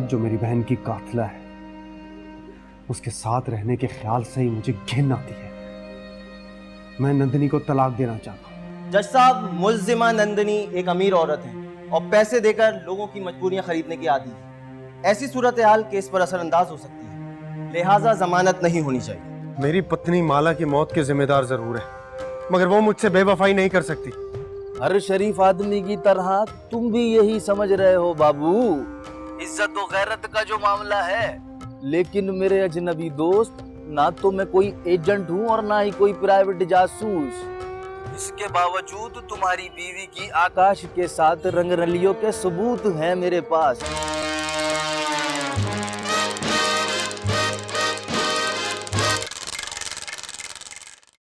जो मेरी बहन की कातिला है, उसके साथ रहने के ख्याल से ही मुझे घिन आती है। मैं नंदिनी को तलाक देना चाहता हूँ। जज साहब, मुल्जिमा नंदिनी एक अमीर औरत है और पैसे देकर लोगों की मजबूरियां खरीदने की आदी है। ऐसी सूरत हाल केस पर असरअंदाज हो सकती है, लिहाजा जमानत नहीं होनी चाहिए। मेरी पत्नी माला की मौत के जिम्मेदार जरूर है, मगर वो मुझसे बेवफाई नहीं कर सकती। हर शरीफ आदमी की तरह तुम भी यही समझ रहे हो बाबू, इज्जत और गैरत का जो मामला है। लेकिन मेरे अजनबी दोस्त, ना तो मैं कोई एजेंट हूँ और ना ही कोई प्राइवेट जासूस। इसके बावजूद तुम्हारी बीवी की आकाश के साथ रंगरलियों के सबूत हैं मेरे पास।